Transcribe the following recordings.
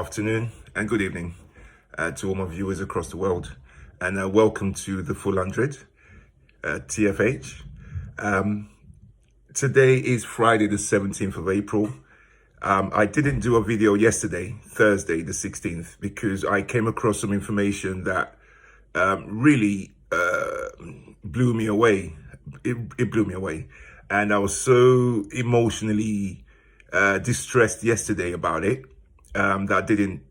afternoon and good evening to all my viewers across the world, and welcome to the Full 100 TFH. Today is Friday the 17th of April. I didn't do a video yesterday, Thursday the 16th, because I came across some information that really blew me away. It blew me away, and I was so emotionally distressed yesterday about it that I didn't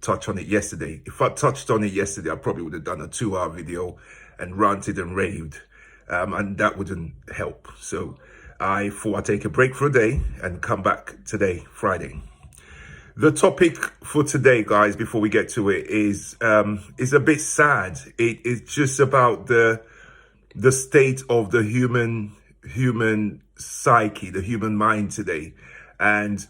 touch on it yesterday. If I touched on it yesterday, I probably would have done a 2-hour video and ranted and raved, and that wouldn't help. So I thought I'd take a break for a day and come back today, Friday. The topic for today, guys, before we get to it, is a bit sad. It is just about the state of the human psyche, the human mind today, and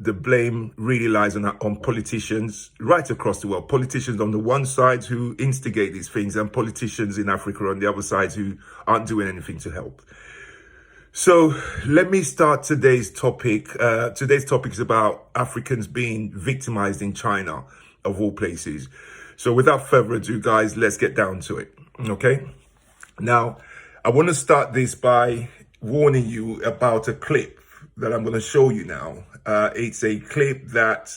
the blame really lies on politicians right across the world. Politicians on the one side who instigate these things, and politicians in Africa on the other side who aren't doing anything to help. So let me start today's topic. Today's topic is about Africans being victimized in China, of all places. So without further ado, guys, let's get down to it. Okay. Now, I want to start this by warning you about a clip that I'm going to show you now. It's a clip that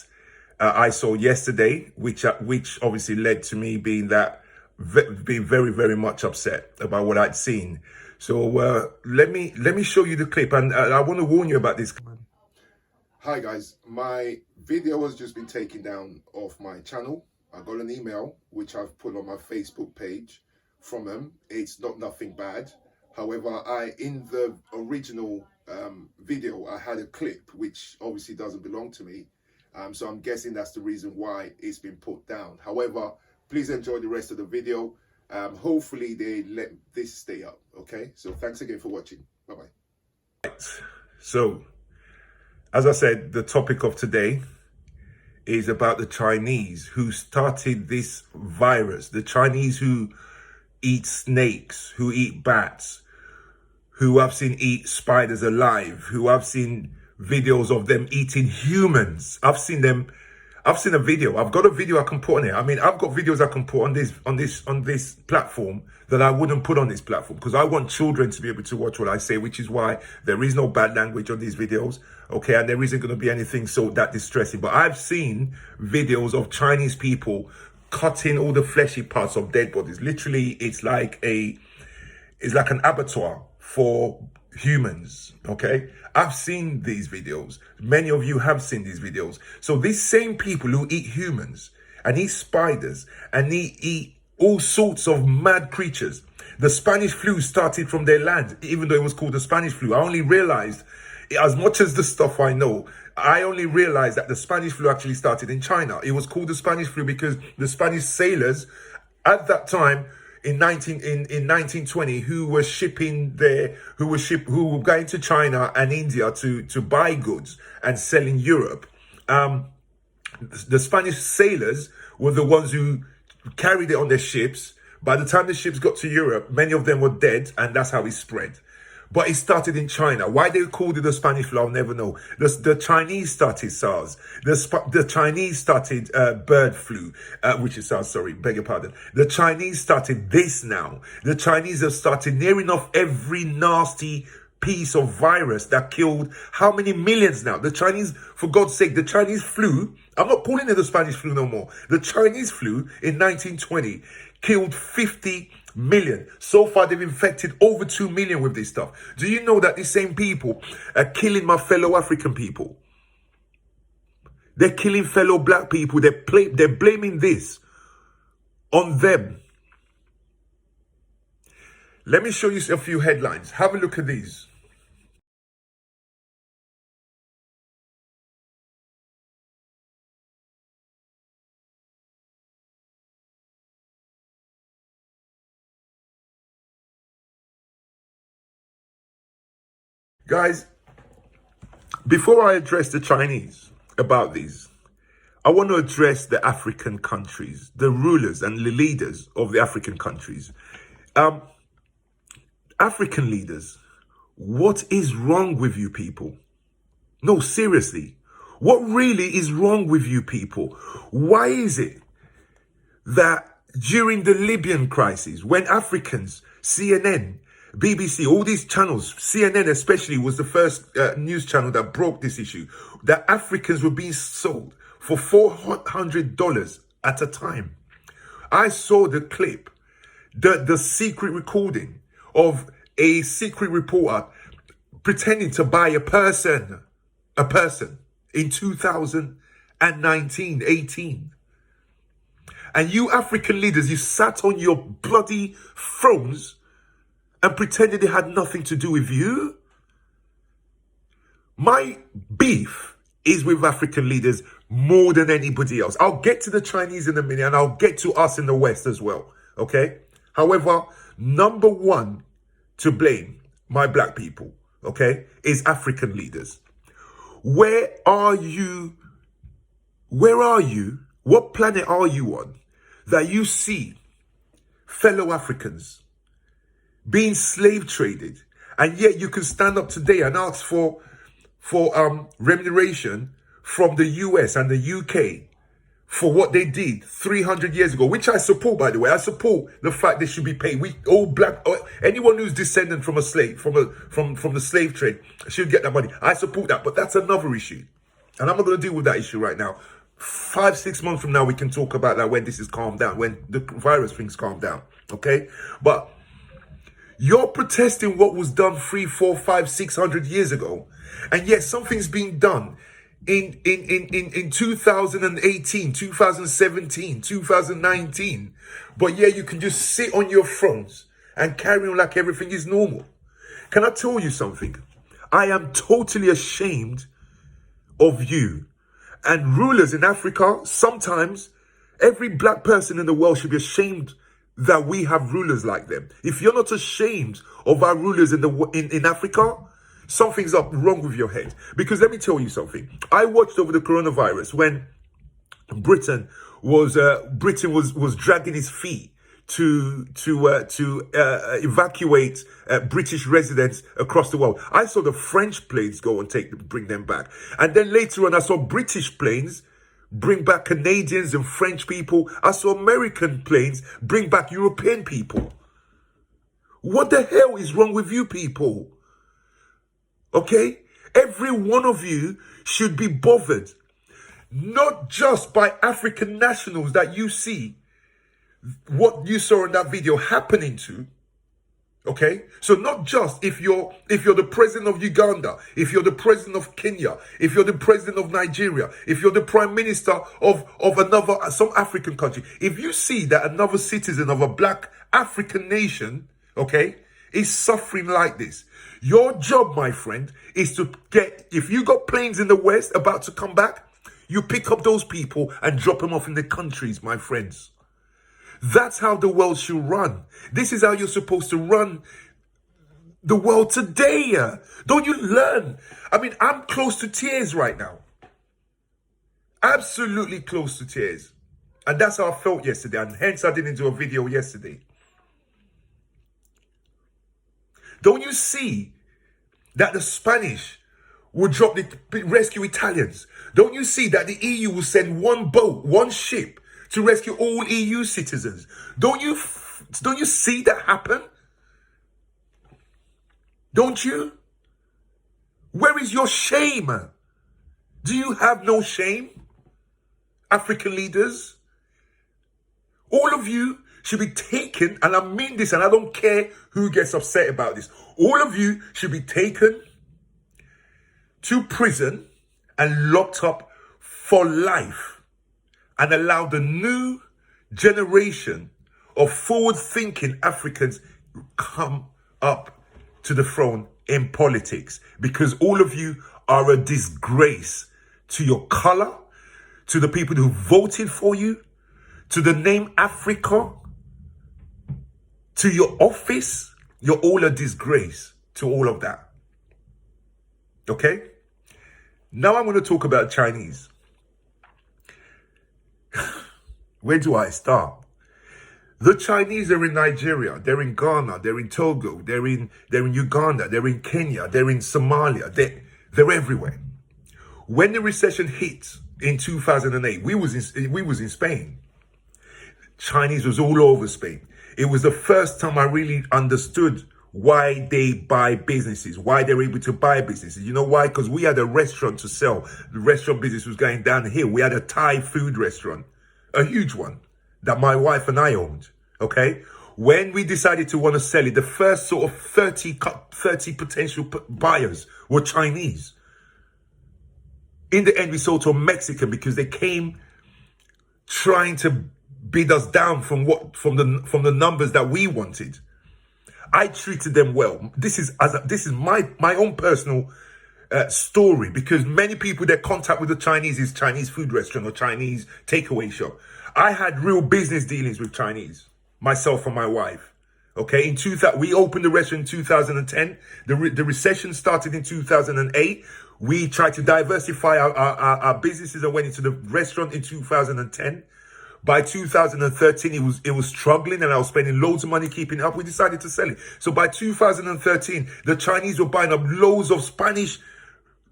I saw yesterday, which obviously led to me being very, very much upset about what I'd seen. So let me show you the clip, and I want to warn you about this. Hi guys, my video has just been taken down off my channel. I got an email which I've put on my Facebook page from them. It's not nothing bad. However, in the original video, I had a clip which obviously doesn't belong to me. So I'm guessing that's the reason why it's been put down. However, please enjoy the rest of the video. Hopefully they let this stay up. Okay, so thanks again for watching. Bye-bye. Right. So, as I said, the topic of today is about the Chinese who started this virus, the Chinese who eat snakes, who eat bats, who I've seen eat spiders alive, who I've seen videos of them eating humans. I've seen a video. I've got a video I can put on it. I mean, I've got videos I can put on this platform that I wouldn't put on this platform, because I want children to be able to watch what I say, which is why there is no bad language on these videos. Okay, and there isn't going to be anything that distressing. But I've seen videos of Chinese people cutting all the fleshy parts of dead bodies. Literally, it's like an abattoir for humans. Okay, I've seen these videos. Many of you have seen these videos. So these same people who eat humans and eat spiders and eat all sorts of mad creatures. The Spanish flu started from their land, even though it was called the Spanish flu. I only realized, as much as the stuff I know, I only realized that the Spanish flu actually started in China. It was called the Spanish flu because the Spanish sailors at that time in 1920 who were going to China and India to buy goods and sell in Europe. The Spanish sailors were the ones who carried it on their ships. By the time the ships got to Europe, many of them were dead, and that's how it spread. But it started in China. Why they called it the Spanish flu, I'll never know. The Chinese started SARS. The Chinese started bird flu, which is SARS, sorry, beg your pardon. The Chinese started this now. The Chinese have started near enough every nasty piece of virus that killed how many millions now? The Chinese, for God's sake, the Chinese flu, I'm not calling it the Spanish flu no more. The Chinese flu in 1920 killed 50 million. So far, they've infected over 2 million with this stuff. Do you know that these same people are killing my fellow African people? They're killing fellow black people. They're blaming this on them. Let me show you a few headlines. Have a look at these. Guys, before I address the Chinese about these, I want to address the African countries, the rulers and the leaders of the African countries. African leaders, what is wrong with you people? No, seriously. What really is wrong with you people? Why is it that during the Libyan crisis, when Africans, CNN, BBC, all these channels, CNN especially was the first news channel that broke this issue, that Africans were being sold for $400 at a time? I saw the clip, the secret recording of a secret reporter pretending to buy a person in 2019, 18. And you African leaders, you sat on your bloody thrones and pretended it had nothing to do with you. My beef is with African leaders more than anybody else. I'll get to the Chinese in a minute, and I'll get to us in the West as well, okay? However, number one to blame, my black people, okay, is African leaders. Where are you? Where are you? What planet are you on that you see fellow Africans being slave traded, and yet you can stand up today and ask for remuneration from the US and the UK for what they did 300 years ago, which I support, by the way. I support the fact they should be paid. We all black, anyone who's descendant from a slave, from the slave trade, should get that money. I support that, but that's another issue, and I'm not going to deal with that issue right now. 5-6 months from now, we can talk about that when this is calmed down, when the virus things calm down, okay? But you're protesting what was done 300, 400, 500, 600 years ago, and yet something's being done in 2018, 2017, 2019. But yeah, you can just sit on your thrones and carry on like everything is normal. Can I tell you something? I am totally ashamed of you. And rulers in Africa, sometimes every black person in the world should be ashamed that we have rulers like them. If you're not ashamed of our rulers in Africa, something's up wrong with your head. Because let me tell you something. I watched over the coronavirus when Britain was dragging its feet to evacuate British residents across the world. I saw the French planes go and bring them back, and then later on I saw British planes bring back Canadians and French people. I saw American planes bring back European people. What the hell is wrong with you people? Okay? Every one of you should be bothered, not just by African nationals that you see what you saw in that video happening to. Okay, so not just if you're the president of Uganda, if you're the president of Kenya, if you're the president of Nigeria, if you're the prime minister of some African country, if you see that another citizen of a black African nation, okay, is suffering like this, your job, my friend, is to if you got planes in the West about to come back, you pick up those people and drop them off in the countries, my friends. That's how the world should run. This is how you're supposed to run the world today. Don't you learn? I mean, I'm close to tears right now. Absolutely close to tears. And that's how I felt yesterday. And hence I didn't do a video yesterday. Don't you see that the Spanish will drop the rescue Italians? Don't you see that the EU will send one boat, one ship to rescue all EU citizens? Don't you see that happen? Don't you? Where is your shame? Do you have no shame? African leaders? All of you should be taken, and I mean this, and I don't care who gets upset about this. All of you should be taken to prison and locked up for life, and allow the new generation of forward-thinking Africans come up to the throne in politics, because all of you are a disgrace to your color, to the people who voted for you, to the name Africa, to your office. You're all a disgrace to all of that. Okay? Now I'm going to talk about Chinese. Where do I start? The Chinese are in Nigeria, they're in Ghana, they're in Togo, they're in Uganda, they're in Kenya, they're in Somalia, they're everywhere. When the recession hit in 2008, we was in Spain. Chinese was all over Spain. It was the first time I really understood why they buy businesses, why they're able to buy businesses. You know why? Because we had a restaurant to sell. The restaurant business was going down the hill. We had a Thai food restaurant, a huge one, that my wife and I owned, okay? When we decided to want to sell it, the first sort of 30 potential buyers were Chinese. In the end, we sold to a Mexican because they came trying to bid us down from the numbers that we wanted. I treated them well. This is my own personal story, because many people, their contact with the Chinese is Chinese food restaurant or Chinese takeaway shop. I had real business dealings with Chinese, myself and my wife. Okay, we opened the restaurant in 2010. The recession started in 2008. We tried to diversify our businesses and went into the restaurant in 2010. By 2013, it was struggling, and I was spending loads of money keeping it up. We decided to sell it. So by 2013, the Chinese were buying up loads of Spanish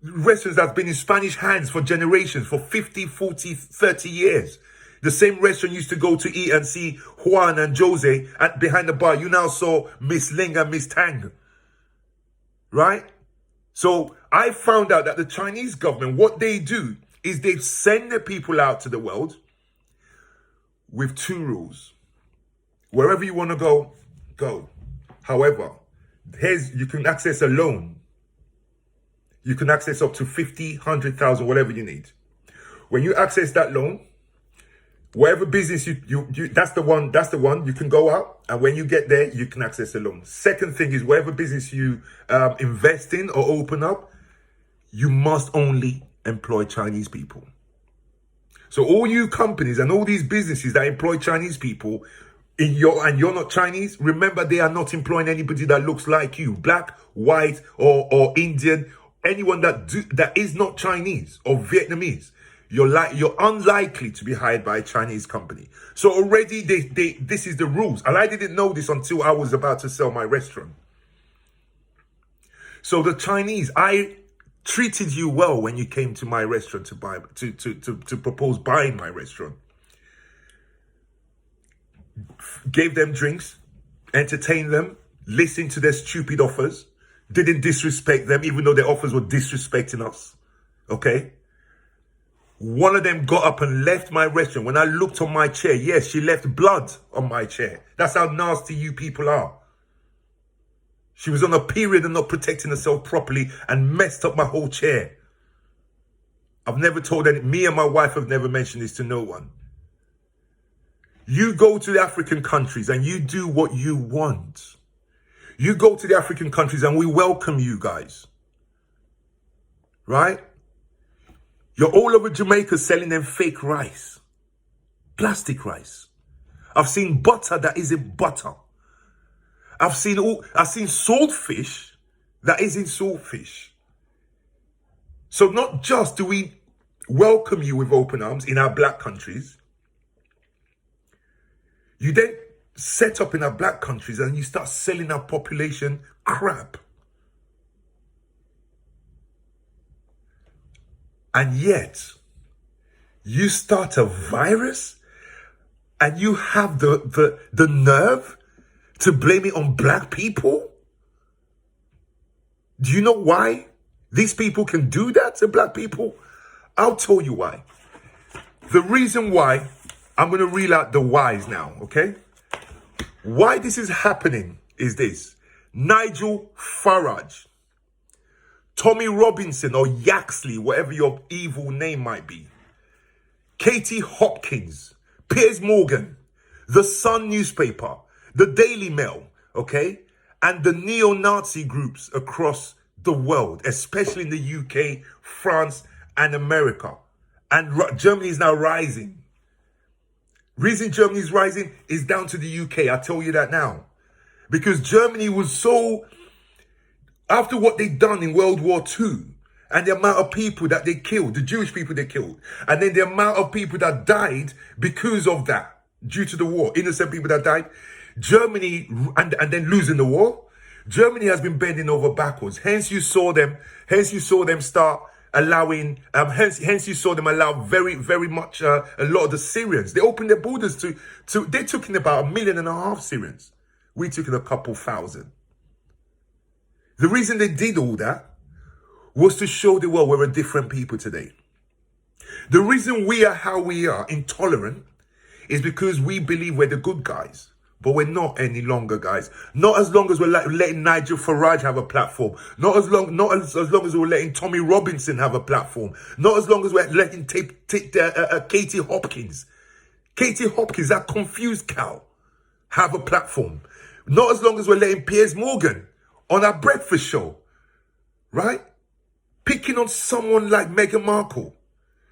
restaurants that's been in Spanish hands for generations, for 50, 40, 30 years. The same restaurant used to go to eat and see Juan and Jose behind the bar. You now saw Miss Ling and Miss Tang. Right? So I found out that the Chinese government, what they do is they send their people out to the world with two rules. Wherever you want to go, go. However, you can access a loan. You can access up to 50, 100,000, whatever you need. When you access that loan, whatever business that's the one you can go out, and when you get there, you can access the loan. Second thing is, whatever business you invest in or open up, you must only employ Chinese people. So all you companies and all these businesses that employ Chinese people, and you're not Chinese, remember, they are not employing anybody that looks like you, black, white, or Indian, anyone that is not Chinese or Vietnamese. You're unlikely to be hired by a Chinese company. So already this is the rules. And I didn't know this until I was about to sell my restaurant. So the Chinese, I treated you well when you came to my restaurant to propose buying my restaurant. Gave them drinks, entertained them, listened to their stupid offers, didn't disrespect them, even though their offers were disrespecting us. Okay? One of them got up and left my restaurant. When I looked on my chair, yes, she left blood on my chair. That's how nasty you people are. She was on a period and not protecting herself properly and messed up my whole chair. I've never told me and my wife have never mentioned this to no one. You go to the African countries and you do what you want. You go to the African countries and we welcome you guys. Right? You're all over Jamaica selling them fake rice. Plastic rice. I've seen butter that isn't butter. I've seen saltfish that isn't saltfish. So not just do we welcome you with open arms in our black countries, you then set up in our black countries and you start selling our population crap. And yet, you start a virus and you have the nerve to blame it on black people? Do you know why these people can do that to black people? I'll tell you why. The reason why, I'm going to reel out the whys now, okay? Why this is happening is this. Nigel Farage, Tommy Robinson or Yaxley, whatever your evil name might be, Katie Hopkins, Piers Morgan, The Sun newspaper, the Daily Mail, okay? And the neo-Nazi groups across the world, especially in the UK, France, and America. And Germany is now rising. Reason Germany is rising is down to the UK. I tell you that now. Because Germany was so, after what they'd done in World War II, and the amount of people that they killed, the Jewish people they killed, and then the amount of people that died because of that, due to the war, innocent people that died, Germany, and then losing the war, Germany has been bending over backwards. Hence you saw them start allowing, hence you saw them allow very, very much a lot of the Syrians. They opened their borders to they took in about 1.5 million Syrians. We took in a couple thousand. The reason they did all that was to show the world we're a different people today. The reason we are how we are, intolerant, is because we believe we're the good guys. But we're not any longer, guys. Not as long as we're letting Nigel Farage have a platform. Not as long as we're letting Tommy Robinson have a platform. Not as long as we're letting Katie Hopkins, that confused cow, have a platform. Not as long as we're letting Piers Morgan on our breakfast show, right? Picking on someone like Meghan Markle.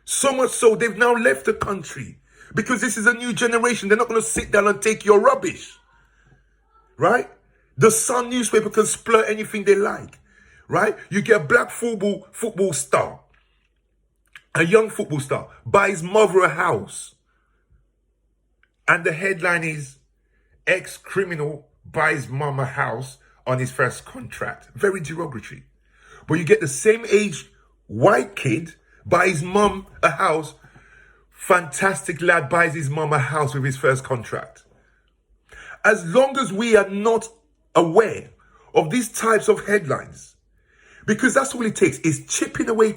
So much so they've now left the country. Because this is a new generation. They're not going to sit down and take your rubbish. Right? The Sun newspaper can splurt anything they like. Right? You get a black football star. A young football star. Buys mother a house. And the headline is, ex-criminal buys mum a house on his first contract. Very derogatory. But you get the same age white kid buys mum a house. Fantastic lad buys his mum a house with his first contract. As long as we are not aware of these types of headlines, because that's all it takes, is chipping away.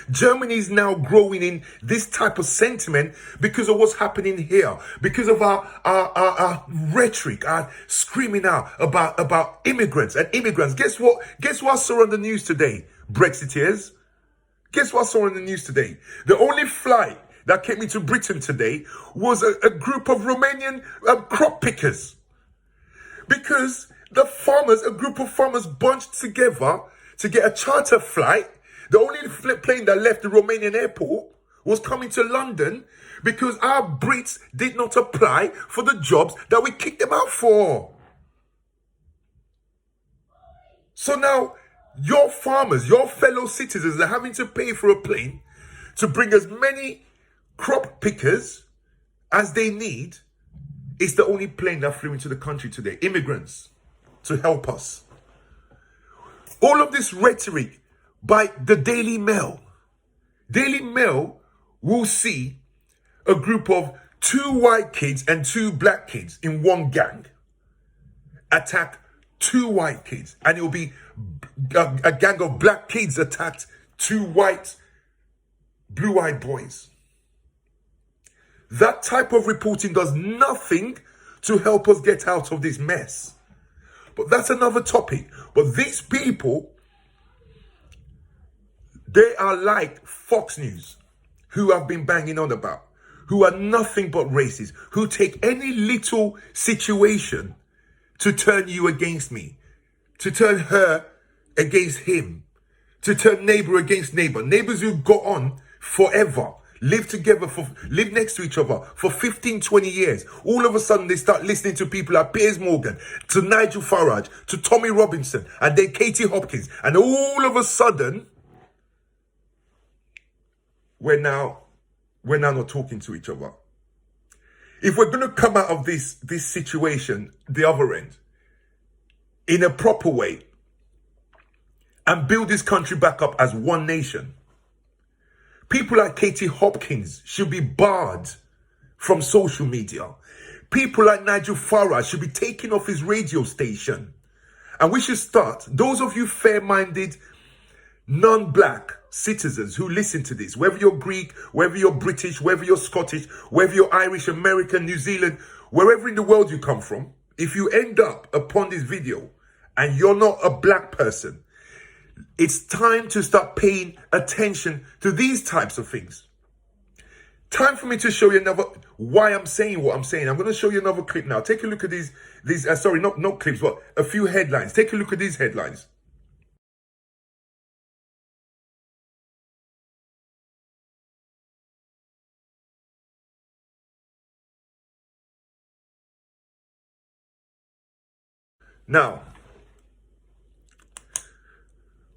Germany is now growing in this type of sentiment because of what's happening here, because of our rhetoric, our screaming out about immigrants and immigrants. Guess what I saw on the news today, Brexiteers? Guess what I saw on the news today? The only flight that came into Britain today was a group of Romanian crop pickers. Because a group of farmers bunched together to get a charter flight. The only plane that left the Romanian airport was coming to London because our Brits did not apply for the jobs that we kicked them out for. So now, your farmers, your fellow citizens are having to pay for a plane to bring as many crop pickers as they need. It's the only plane that flew into the country today. Immigrants to help us. All of this rhetoric by the Daily Mail. Daily Mail will see a group of 2 white kids and 2 black kids in one gang attack 2 white kids, and it will be a gang of black kids attacked 2 white, blue-eyed boys. That type of reporting does nothing to help us get out of this mess. But that's another topic. But these people, they are like Fox News, who I've been banging on about, who are nothing but racist, who take any little situation to turn you against me, to turn her against him, to turn neighbor against neighbor. Neighbors who got on forever, live next to each other for 15, 20 years. All of a sudden they start listening to people like Piers Morgan, to Nigel Farage, to Tommy Robinson, and then Katie Hopkins. And all of a sudden, we're now not talking to each other. If we're going to come out of this situation, the other end, in a proper way, and build this country back up as one nation, people like Katie Hopkins should be barred from social media. People like Nigel Farage should be taken off his radio station. And we should start, those of you fair-minded, non-black citizens who listen to this, whether you're Greek, whether you're British, whether you're Scottish, whether you're Irish, American, New Zealand, wherever in the world you come from, if you end up upon this video and you're not a black person, it's time to start paying attention to these types of things. Time for me to show you why I'm saying what I'm saying. I'm going to show you another clip now. Take a look at these sorry, not clips, but a few headlines. Take a look at these headlines. Now,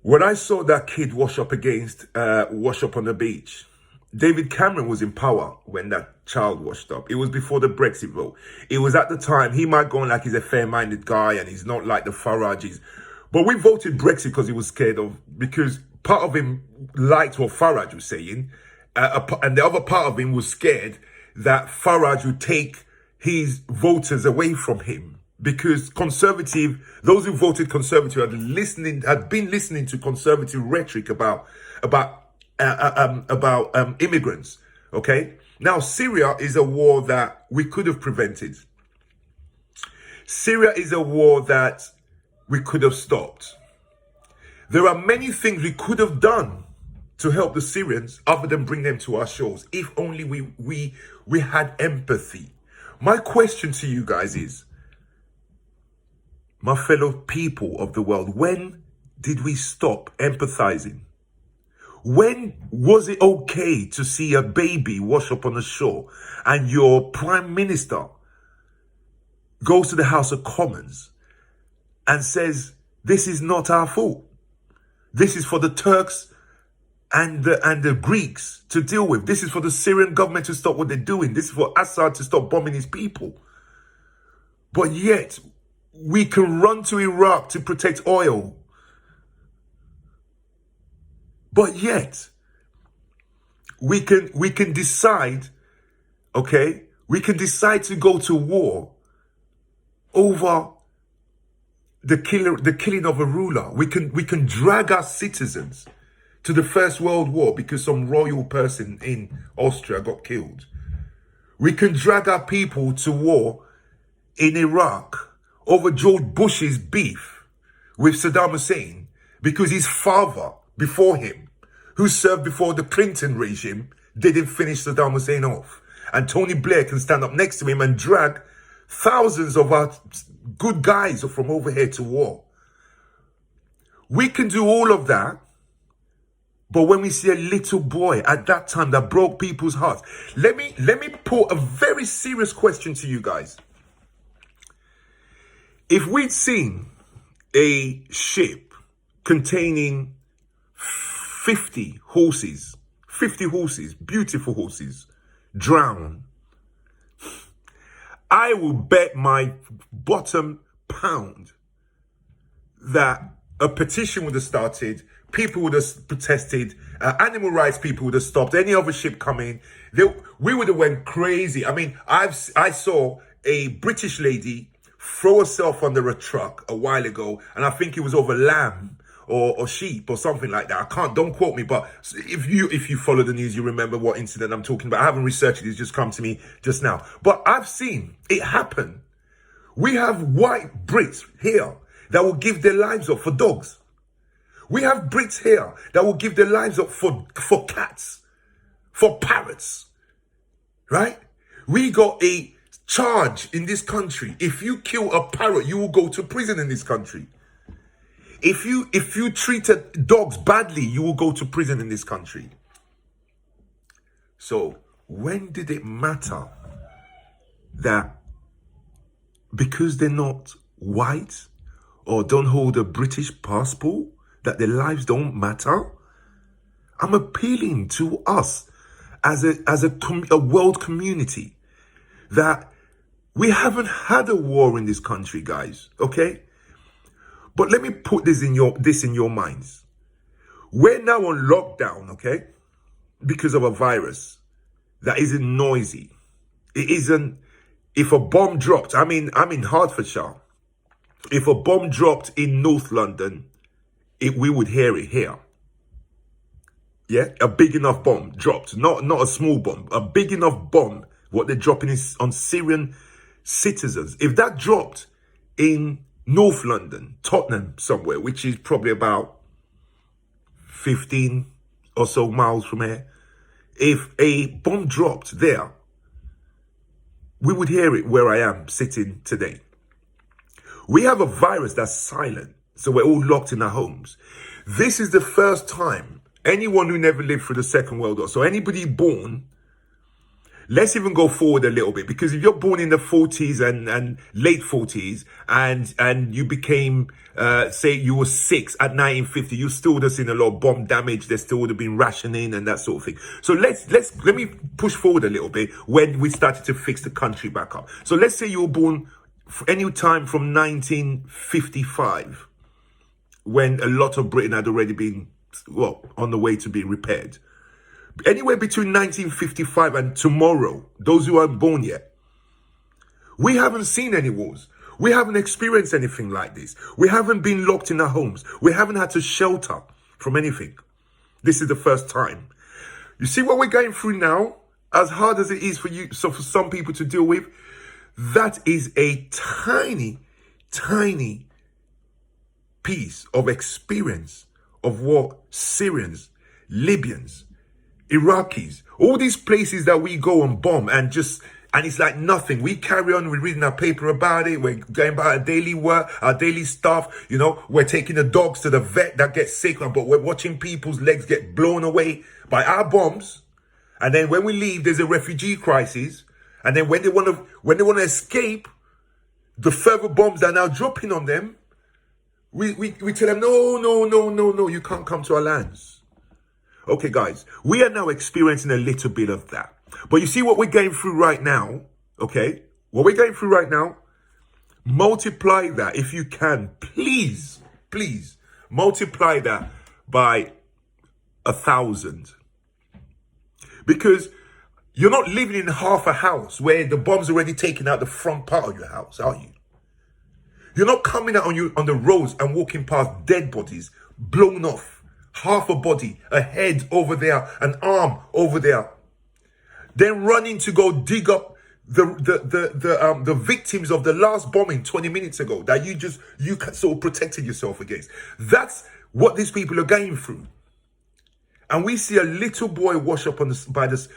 when I saw that kid wash up on the beach, David Cameron was in power when that child washed up. It was before the Brexit vote. It was at the time, he might go on like he's a fair-minded guy and he's not like the Farages. But we voted Brexit because he was scared of, because part of him liked what Farage was saying, and the other part of him was scared that Farage would take his voters away from him, because those who voted Conservative had been listening to conservative rhetoric about immigrants. Okay, now Syria is a war that we could have prevented. Syria is a war that we could have stopped. There are many things we could have done to help the Syrians other than bring them to our shores, if only we had empathy. My question to you guys is, my fellow people of the world, when did we stop empathizing? When was it okay to see a baby wash up on the shore and your prime minister goes to the House of Commons and says, this is not our fault. This is for the Turks and the Greeks to deal with. This is for the Syrian government to stop what they're doing. This is for Assad to stop bombing his people. But yet, we can run to Iraq to protect oil. But yet, we can decide, okay? We can decide to go to war over the killing of a ruler. We can drag our citizens to the First World War because some royal person in Austria got killed. We can drag our people to war in Iraq over George Bush's beef with Saddam Hussein because his father before him, who served before the Clinton regime, didn't finish Saddam Hussein off. And Tony Blair can stand up next to him and drag thousands of our good guys from over here to war. We can do all of that, but when we see a little boy at that time that broke people's hearts, let me put a very serious question to you guys. If we'd seen a ship containing 50 horses, beautiful horses, drown, I will bet my bottom pound that a petition would have started, people would have protested, animal rights people would have stopped any other ship coming. We would have went crazy. I mean, I saw a British lady throw herself under a truck a while ago, and I think it was over lamb or sheep or something like that. Don't quote me, but if you follow the news, you remember what incident I'm talking about. I haven't researched it, it's just come to me just now. But I've seen it happen. We have white Brits here that will give their lives up for dogs. We have Brits here that will give their lives up for cats, for parrots, right? We got a charge in this country. If you kill a parrot, you will go to prison in this country. If you treated dogs badly, you will go to prison in this country. So when did it matter that because they're not white or don't hold a British passport, that their lives don't matter? I'm appealing to us as a world community that we haven't had a war in this country, guys, okay? But let me put this in your minds. We're now on lockdown, okay? Because of a virus that isn't noisy. It isn't, if a bomb dropped, I'm in Hertfordshire. If a bomb dropped in North London, we would hear it here. Yeah, a big enough bomb dropped, not a small bomb, a big enough bomb, what they're dropping is on Syrian citizens. If that dropped in North London, Tottenham somewhere, which is probably about 15 or so miles from here, if a bomb dropped there, we would hear it where I am sitting today. We have a virus that's silent, so we're all locked in our homes. This is the first time anyone who never lived through the Second World War, so anybody born, let's even go forward a little bit, because if you're born in the 40s and late 40s and you became, say you were 6 at 1950, you still would have seen a lot of bomb damage. There still would have been rationing and that sort of thing. So let me push forward a little bit when we started to fix the country back up. So let's say you were born any time from 1955. when a lot of Britain had already been, well, on the way to being repaired. Anywhere between 1955 and tomorrow, those who aren't born yet, we haven't seen any wars. We haven't experienced anything like this. We haven't been locked in our homes. We haven't had to shelter from anything. This is the first time. You see what we're going through now? As hard as it is for you, so for some people to deal with, that is a tiny, tiny piece of experience of what Syrians, Libyans, Iraqis, all these places that we go and bomb and it's like nothing. We carry on, we're reading our paper about it, we're going about our daily work, our daily stuff, we're taking the dogs to the vet that gets sick, but we're watching people's legs get blown away by our bombs. And then when we leave, there's a refugee crisis. And then when they want to escape, the further bombs that are now dropping on them, we tell them, no, you can't come to our lands. Okay, guys, we are now experiencing a little bit of that. But you see what we're going through right now, okay? What we're going through right now, multiply that, if you can, please, multiply that by 1,000. Because you're not living in half a house where the bomb's already taken out the front part of your house, are you? You're not coming out on the roads and walking past dead bodies, blown off, half a body, a head over there, an arm over there. Then running to go dig up the victims of the last bombing 20 minutes ago that you sort of protected yourself against. That's what these people are going through. And we see a little boy wash up by this.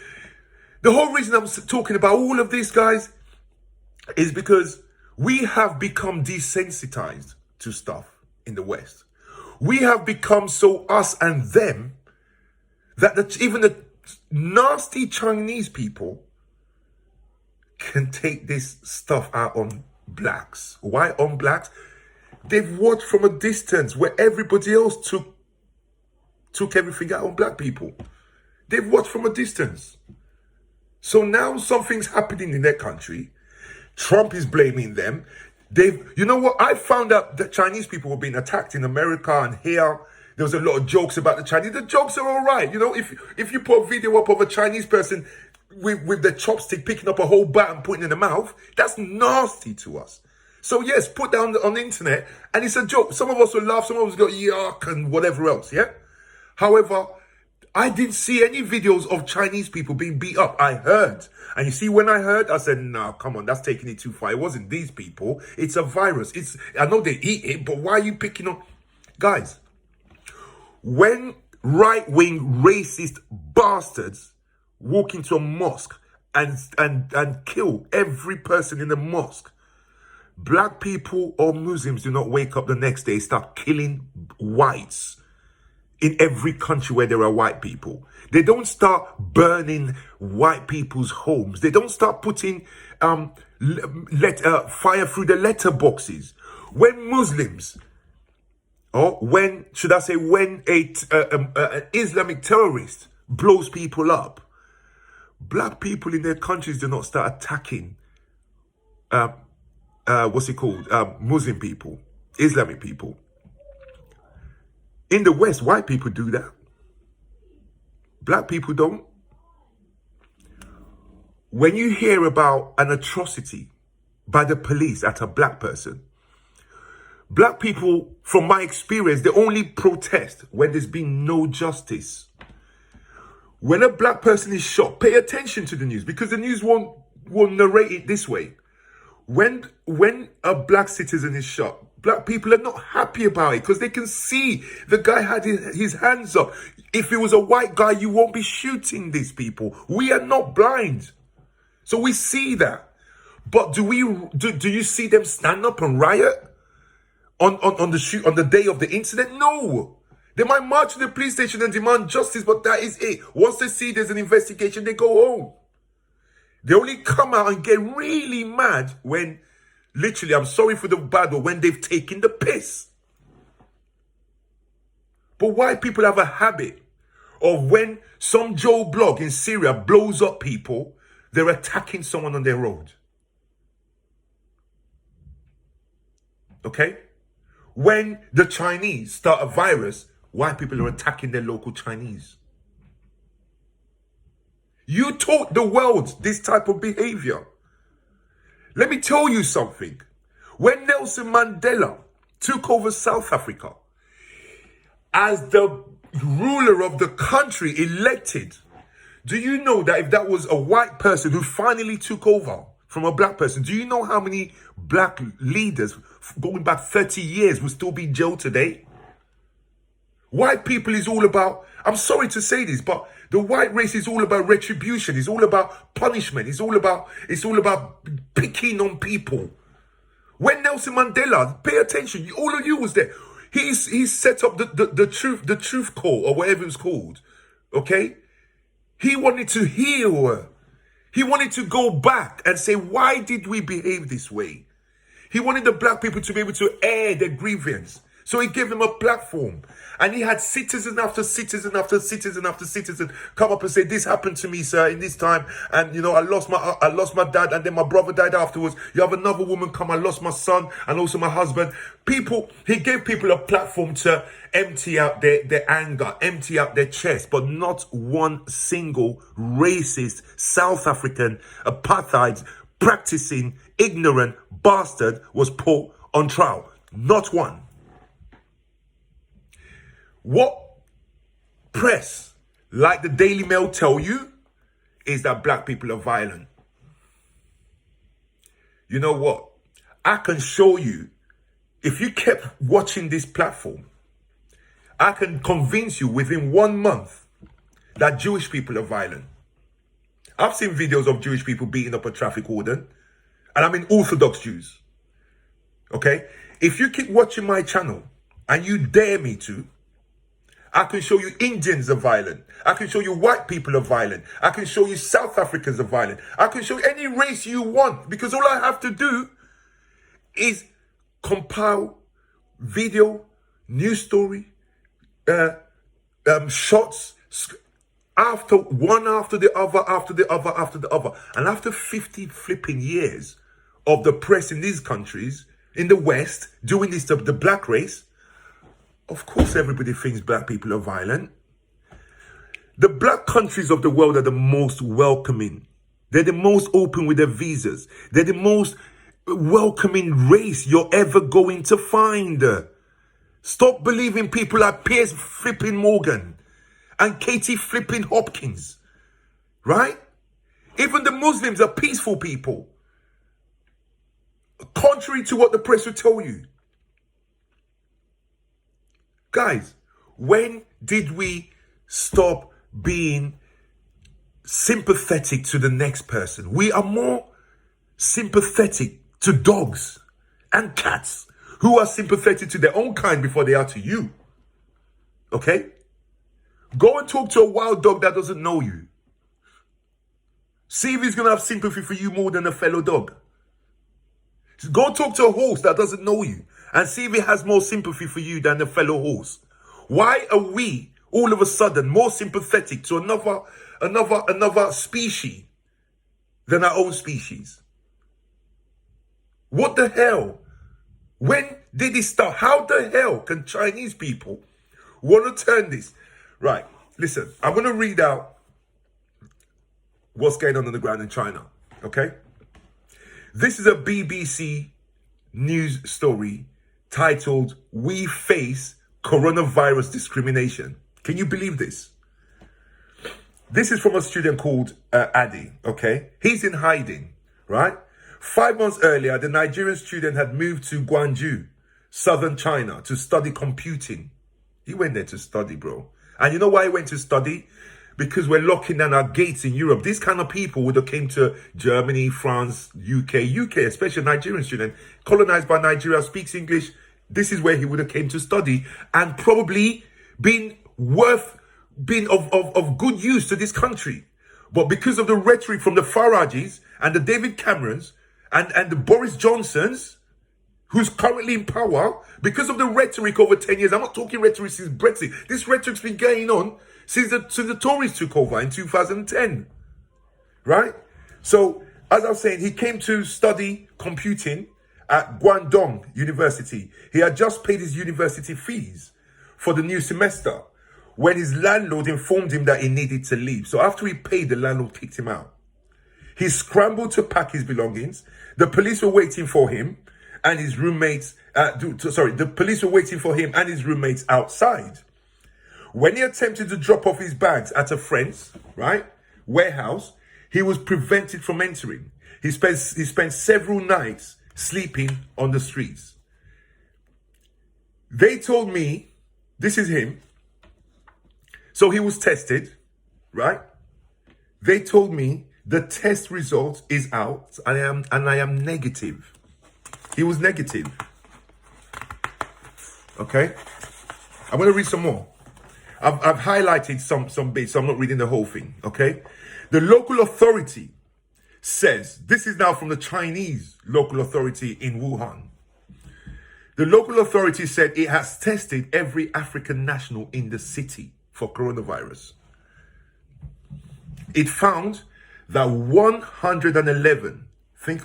The whole reason I'm talking about all of this, guys, is because we have become desensitized to stuff in the West. We have become so us and them that even the nasty Chinese people can take this stuff out on blacks. Why on blacks? They've watched from a distance where everybody else took everything out on black people. They've watched from a distance. So now something's happening in their country. Trump is blaming them. You know what? I found out that Chinese people were being attacked in America, and here there was a lot of jokes about the Chinese. The jokes are all right. If you put a video up of a Chinese person with the chopstick picking up a whole bat and putting it in the mouth, that's nasty to us. So yes, put that on the internet and it's a joke. Some of us will laugh, some of us go yuck and whatever else, yeah? However, I didn't see any videos of Chinese people being beat up. I heard. And you see, when I heard, I said, no, come on, that's taking it too far. It wasn't these people. It's a virus. I know they eat it, but why are you picking on? Guys, when right-wing racist bastards walk into a mosque and kill every person in the mosque, black people or Muslims do not wake up the next day, start killing whites. In every country where there are white people, they don't start burning white people's homes. They don't start putting fire through the letterboxes. When Muslims, or when an Islamic terrorist blows people up, black people in their countries do not start attacking Muslim people, Islamic people. In the West, white people do that. Black people don't. When you hear about an atrocity by the police at a black person, black people, from my experience, they only protest when there's been no justice. When a black person is shot, pay attention to the news, because the news won't narrate it this way. When a black citizen is shot, black people are not happy about it because they can see the guy had his hands up. If it was a white guy, you won't be shooting these people. We are not blind. So we see that. But do you see them stand up and riot on the day of the incident? No. They might march to the police station and demand justice, but that is it. Once they see there's an investigation, they go home. They only come out and get really mad when, literally, I'm sorry for the bad, but when they've taken the piss. But white people have a habit of when some Joe blog in Syria blows up people, they're attacking someone on their road. Okay? when the Chinese start a virus, white people are attacking their local Chinese. You taught the world this type of behavior. Let me tell you something. When Nelson Mandela took over South Africa as the ruler of the country elected, do you know that if that was a white person who finally took over from a black person, do you know how many black leaders going back 30 years will still be in jail today? White people is all about, I'm sorry to say this, but the white race is all about retribution. It's all about punishment. It's all about picking on people. When Nelson Mandela, pay attention, all of you was there. He's set up the truth call, or whatever it's called. Okay? He wanted to heal. He wanted to go back and say, why did we behave this way? He wanted the black people to be able to air their grievance. So he gave them a platform. And he had citizen after citizen after citizen after citizen come up and say, this happened to me, sir, in this time. And, you know, I lost my dad, and then my brother died afterwards. You have another woman come, I lost my son and also my husband. He gave people a platform to empty out their anger, empty out their chest. But not one single racist South African apartheid practicing ignorant bastard was put on trial. Not one. What press like the Daily Mail tell you is that black people are violent. You know what? I can show you, if you kept watching this platform, I can convince you within 1 month that Jewish people are violent. I've seen videos of Jewish people beating up a traffic warden, and I mean Orthodox Jews. Okay? If you keep watching my channel and you dare me to, I can show you Indians are violent. I can show you white people are violent. I can show you South Africans are violent. I can show you any race you want, because all I have to do is compile video, news story, shots, after the other. And after 50 flipping years of the press in these countries, in the West, doing this to the black race, of course, everybody thinks black people are violent. The black countries of the world are the most welcoming. They're the most open with their visas. They're the most welcoming race you're ever going to find. Stop believing people like Piers flipping Morgan and Katie flipping Hopkins. Right? Even the Muslims are peaceful people. Contrary to what the press will tell you. Guys, when did we stop being sympathetic to the next person? We are more sympathetic to dogs and cats who are sympathetic to their own kind before they are to you. Okay? Go and talk to a wild dog that doesn't know you. See if he's going to have sympathy for you more than a fellow dog. Go talk to a horse that doesn't know you and see if it has more sympathy for you than a fellow horse. Why are we all of a sudden more sympathetic to another species than our own species? What the hell? When did it start? How the hell can Chinese people want to turn this? Right, listen, I'm going to read out what's going on the ground in China, okay? This is a BBC news story titled, "We Face Coronavirus Discrimination." Can you believe this? This is from a student called Adi, okay? He's in hiding, right? 5 months earlier, the Nigerian student had moved to Guangzhou, southern China, to study computing. He went there to study, bro. And you know why he went to study? Because we're locking down our gates in Europe. These kind of people would have came to Germany, France, UK, especially a Nigerian student, colonized by Nigeria, speaks English. This is where he would have came to study and probably been of good use to this country. But because of the rhetoric from the Farages and the David Camerons and the Boris Johnsons, who's currently in power, because of the rhetoric over 10 years, I'm not talking rhetoric since Brexit. This rhetoric's been going on since the Tories took over in 2010, right? So, as I was saying, he came to study computing, at Guangdong University. He had just paid his university fees for the new semester when his landlord informed him that he needed to leave. So after he paid, the landlord kicked him out. He scrambled to pack his belongings. The police were waiting for him and his roommates, the police were waiting for him and his roommates outside. When he attempted to drop off his bags at a friend's, warehouse, he was prevented from entering. He spent several nights sleeping on the streets. They told me, this is him. So he was tested, right? They told me the test result is out and I am negative. He was negative. Okay? I'm going to read some more. I've highlighted some bits, so I'm not reading the whole thing, okay? The local authority says, this is now from the Chinese local authority in Wuhan. The local authority said it has tested every African national in the city for coronavirus. It found that 111,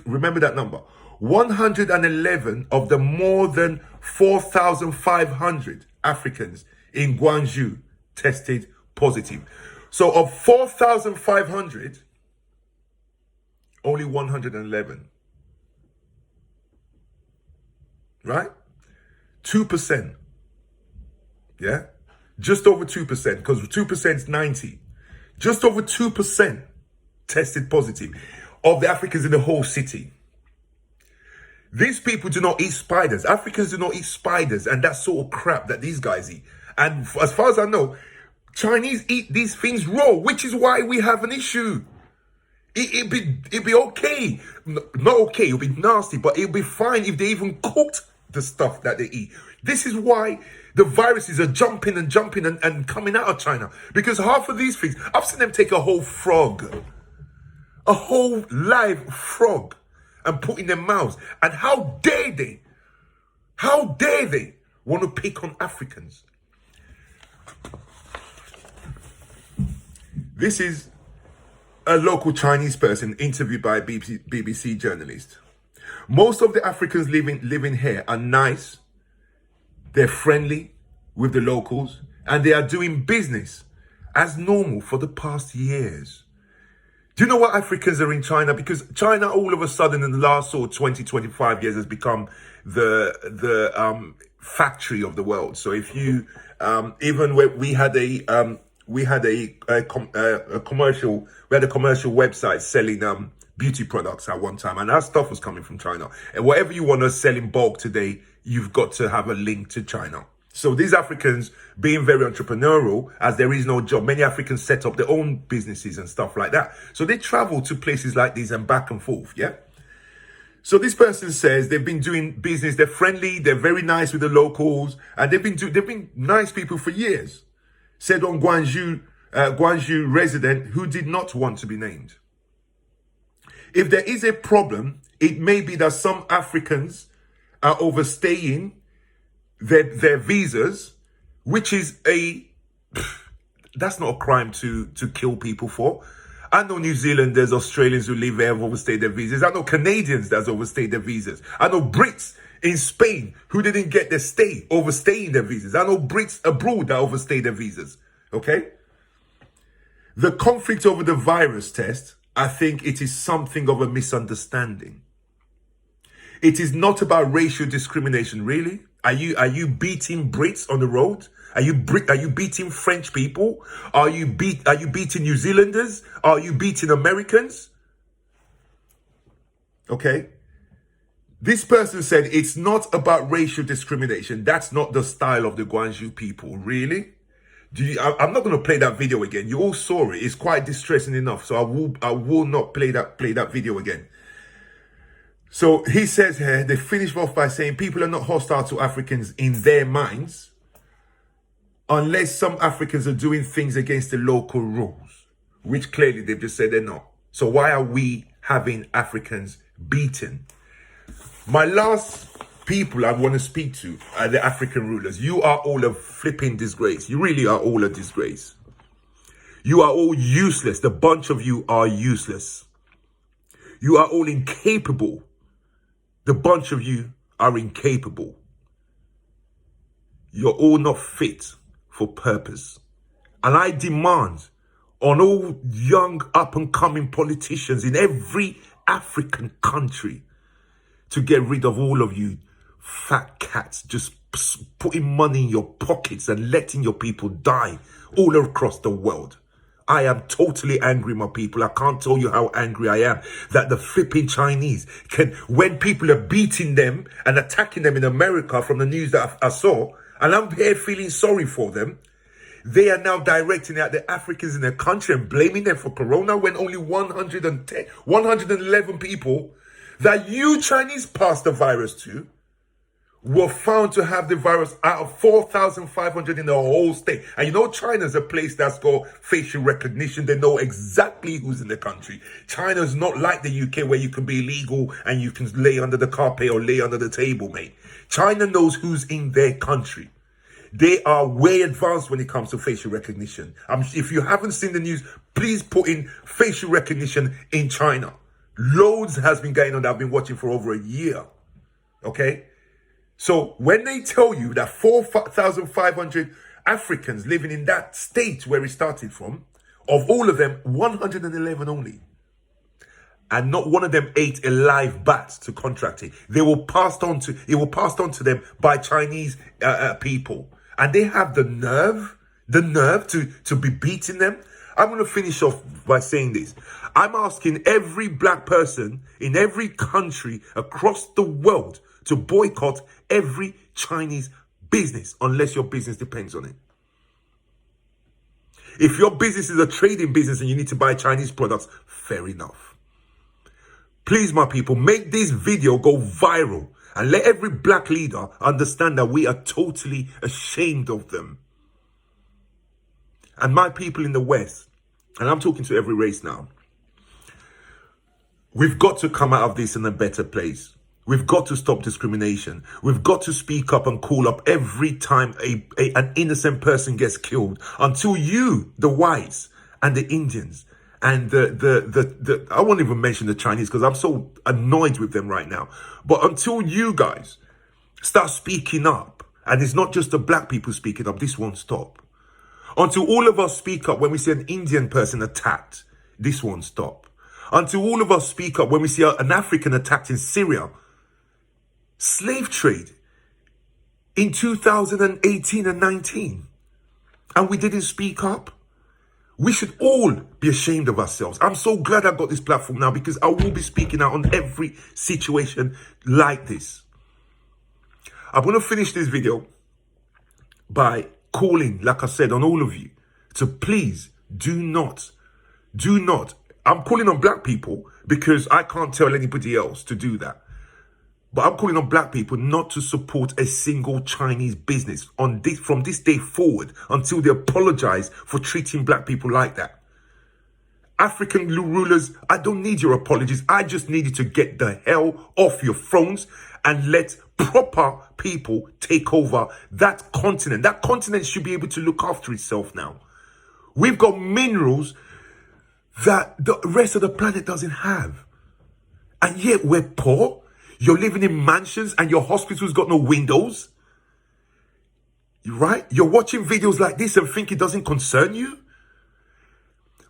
remember that number, 111 of the more than 4,500 Africans in Guangzhou tested positive. So of 4,500, only 111. Right? 2%. Yeah? Just over 2%, because 2% is 90. Just over 2% tested positive of the Africans in the whole city. These people do not eat spiders. Africans do not eat spiders and that sort of crap that these guys eat. And as far as I know, Chinese eat these things raw, which is why we have an issue. It'd be okay. Not okay, it'll be nasty, but it'll be fine if they even cooked the stuff that they eat. This is why the viruses are jumping and coming out of China. Because half of these things, I've seen them take a whole frog, a whole live frog, and put in their mouths. And how dare they want to pick on Africans? This is a local Chinese person interviewed by a BBC journalist. Most of the Africans living here are nice. They're friendly with the locals and they are doing business as normal for the past years. Do you know why Africans are in China? Because China all of a sudden in the last sort of 20, 25 years has become the factory of the world. So if you, even when we had a commercial website selling beauty products at one time, and our stuff was coming from China. And whatever you want to sell in bulk today, you've got to have a link to China. So these Africans being very entrepreneurial, as there is no job, many Africans set up their own businesses and stuff like that. So they travel to places like these and back and forth, yeah? So this person says they've been doing business, they're friendly, they're very nice with the locals, and they've been nice people for years. Said on Guangzhou resident who did not want to be named. If there is a problem, it may be that some Africans are overstaying their visas, which is that's not a crime to kill people for. I know New Zealanders, Australians who live there have overstayed their visas. I know Canadians that have overstayed their visas. I know Brits in Spain who didn't get their stay, overstaying their visas. I know Brits abroad that overstayed their visas. Okay? The conflict over the virus test, I think it is something of a misunderstanding. It is not about racial discrimination, really. Are you beating Brits on the road? Are you beating French people? Are you beating New Zealanders? Are you beating Americans? Okay. This person said it's not about racial discrimination. That's not the style of the Guangzhou people. Really? I'm not going to play that video again. You all saw it. It's quite distressing enough. So I will not play that video again. So he says here, they finished off by saying people are not hostile to Africans in their minds unless some Africans are doing things against the local rules, which clearly they've just said they're not. So why are we having Africans beaten? My last people I want to speak to are the African rulers. You are all a flipping disgrace. You really are all a disgrace. You are all useless. The bunch of you are useless. You are all incapable The bunch of you are incapable. You're all not fit for purpose. And I demand on all young up-and-coming politicians in every African country to get rid of all of you fat cats just putting money in your pockets and letting your people die all across the world. I am totally angry, my people. I can't tell you how angry I am that the flipping Chinese can, when people are beating them and attacking them in America from the news that I saw, and I'm here feeling sorry for them, they are now directing at the Africans in their country and blaming them for corona when only 111 people that you Chinese passed the virus to were found to have the virus out of 4,500 in the whole state. And you know, China's a place that's got facial recognition. They know exactly who's in the country. China's not like the UK where you can be illegal and you can lay under the carpet or lay under the table, mate. China knows who's in their country. They are way advanced when it comes to facial recognition. If you haven't seen the news, please put in facial recognition in China. Loads has been going on that I've been watching for over a year. Okay? So when they tell you that 4,500 Africans living in that state where it started from, of all of them, 111 only. And not one of them ate a live bat to contract it. It was passed on to them by Chinese people. And they have the nerve to be beating them. I'm going to finish off by saying this. I'm asking every black person in every country across the world to boycott every Chinese business unless your business depends on it. If your business is a trading business and you need to buy Chinese products, fair enough. Please, my people, make this video go viral and let every black leader understand that we are totally ashamed of them. And my people in the West, and I'm talking to every race now, we've got to come out of this in a better place. We've got to stop discrimination. We've got to speak up and call up every time an innocent person gets killed until you, the whites and the Indians and I won't even mention the Chinese because I'm so annoyed with them right now. But until you guys start speaking up, and it's not just the black people speaking up, this won't stop. Until all of us speak up when we see an Indian person attacked, this won't stop. Until all of us speak up when we see an African attacked in Syria. Slave trade in 2018 and 19. And we didn't speak up. We should all be ashamed of ourselves. I'm so glad I got this platform now because I will be speaking out on every situation like this. I'm going to finish this video by calling, like I said, on all of you to please do not. I'm calling on black people because I can't tell anybody else to do that. But I'm calling on black people not to support a single Chinese business from this day forward until they apologize for treating black people like that. African rulers, I don't need your apologies. I just need you to get the hell off your thrones and let proper people take over that continent. That continent should be able to look after itself now. We've got minerals that the rest of the planet doesn't have. And yet we're poor. You're living in mansions and your hospital's got no windows. Right? You're watching videos like this and think it doesn't concern you.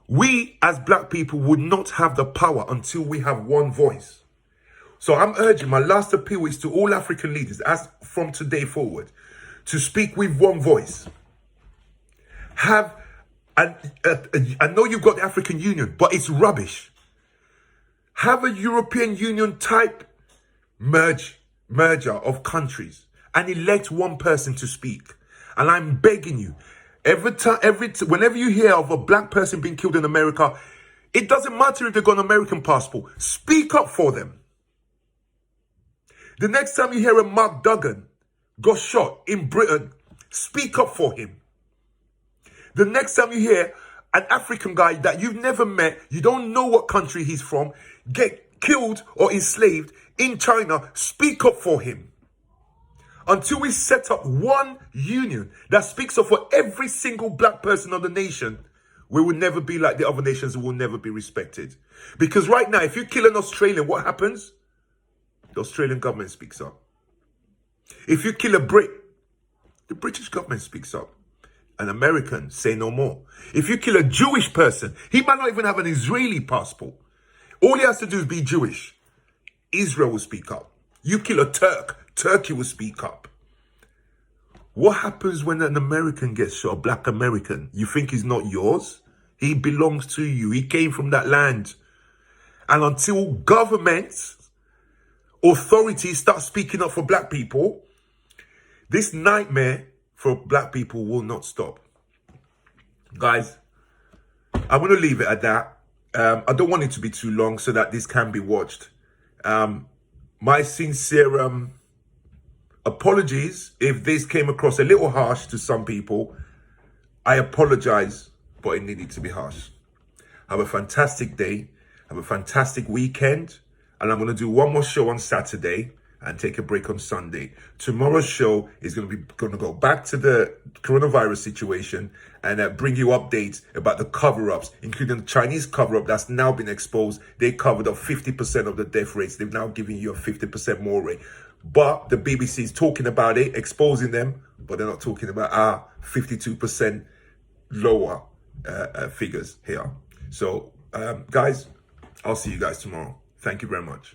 We as black people would not have the power until we have one voice. So I'm urging, my last appeal is to all African leaders, as from today forward, to speak with one voice. I know you've got the African Union, but it's rubbish. Have a European Union type merger of countries and elect one person to speak. And I'm begging you, whenever you hear of a black person being killed in America, it doesn't matter if they've got an American passport. Speak up for them. The next time you hear a Mark Duggan got shot in Britain, speak up for him. The next time you hear an African guy that you've never met, you don't know what country he's from, get killed or enslaved in China, speak up for him. Until we set up one union that speaks up for every single black person of the nation, we will never be like the other nations and will never be respected. Because right now, if you kill an Australian, what happens? the Australian government speaks up. If you kill a Brit, the British government speaks up. An American, say no more. If you kill a Jewish person, he might not even have an Israeli passport. All he has to do is be Jewish. Israel will speak up. You kill a Turk, Turkey will speak up. What happens when an American gets shot, a black American? You think he's not yours? He belongs to you. He came from that land. And until governments, authorities start speaking up for black people, this nightmare for black people will not stop. Guys, I'm going to leave it at that. I don't want it to be too long so that this can be watched. My sincere apologies if this came across a little harsh to some people. I apologize, but it needed to be harsh. Have a fantastic day. Have a fantastic weekend. And I'm going to do one more show on Saturday and take a break on Sunday. Tomorrow's show is going to go back to the coronavirus situation and bring you updates about the cover-ups, including the Chinese cover-up that's now been exposed. They covered up 50% of the death rates. They've now given you a 50% more rate. But the BBC is talking about it, exposing them, but they're not talking about our 52% lower figures here. So, guys, I'll see you guys tomorrow. Thank you very much.